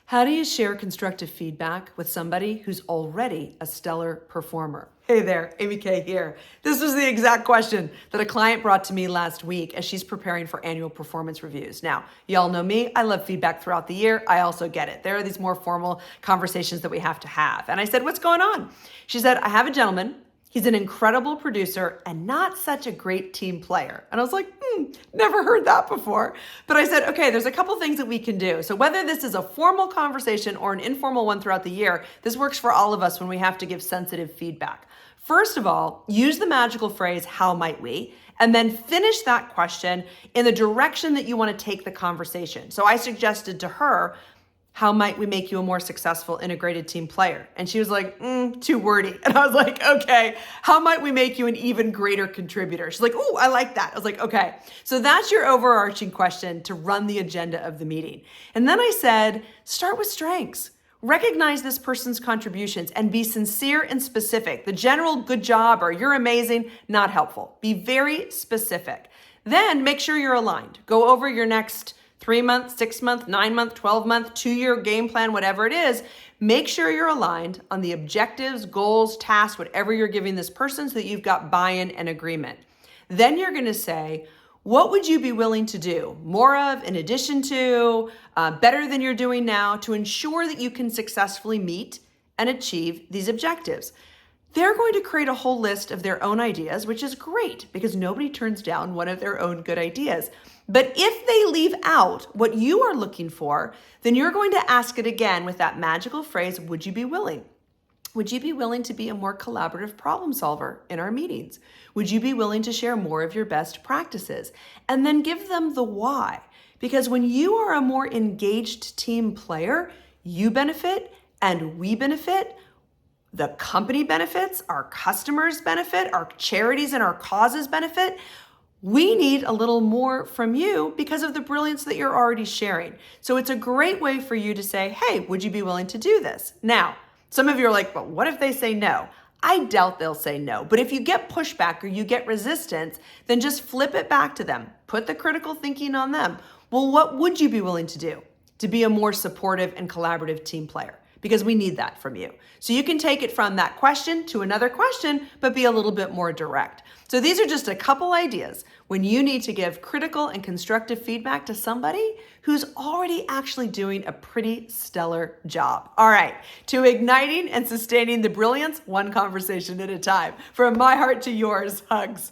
How do you share constructive feedback with somebody who's already a stellar performer? Hey there, Amy Kay here. This was the exact question that a client brought to me last week as she's preparing for annual performance reviews. Now, y'all know me, I love feedback throughout the year. I also get it. There are these more formal conversations that we have to have. And I said, what's going on? She said, I have a gentleman. He's an incredible producer and not such a great team player. And I was like, never heard that before. But I said, okay, there's a couple things that we can do. So whether this is a formal conversation or an informal one throughout the year, this works for all of us when we have to give sensitive feedback. First of all, use the magical phrase, how might we? And then finish that question in the direction that you want to take the conversation. So I suggested to her, how might we make you a more successful integrated team player? And she was like, too wordy. And I was like, okay, how might we make you an even greater contributor? She's like, ooh, I like that. I was like, okay. So that's your overarching question to run the agenda of the meeting. And then I said, start with strengths. Recognize this person's contributions and be sincere and specific. The general good job or you're amazing, not helpful. Be very specific. Then make sure you're aligned. Go over your next 3-month, 6-month, 9-month, 12-month, 2-year game plan, whatever it is. Make sure you're aligned on the objectives, goals, tasks, whatever you're giving this person so that you've got buy-in and agreement. Then you're going to say, what would you be willing to do more of, in addition to, better than you're doing now to ensure that you can successfully meet and achieve these objectives? They're going to create a whole list of their own ideas, which is great because nobody turns down one of their own good ideas. But if they leave out what you are looking for, then you're going to ask it again with that magical phrase, would you be willing? Would you be willing to be a more collaborative problem solver in our meetings? Would you be willing to share more of your best practices? And then give them the why. Because when you are a more engaged team player, you benefit and we benefit. The company benefits, our customers benefit, our charities and our causes benefit. We need a little more from you because of the brilliance that you're already sharing. So it's a great way for you to say, hey, would you be willing to do this? Now, some of you are like, but what if they say no? I doubt they'll say no. But if you get pushback or you get resistance, then just flip it back to them. Put the critical thinking on them. Well, what would you be willing to do to be a more supportive and collaborative team player? Because we need that from you. So you can take it from that question to another question, but be a little bit more direct. So these are just a couple ideas when you need to give critical and constructive feedback to somebody who's already actually doing a pretty stellar job. All right, to igniting and sustaining the brilliance, one conversation at a time. From my heart to yours, hugs.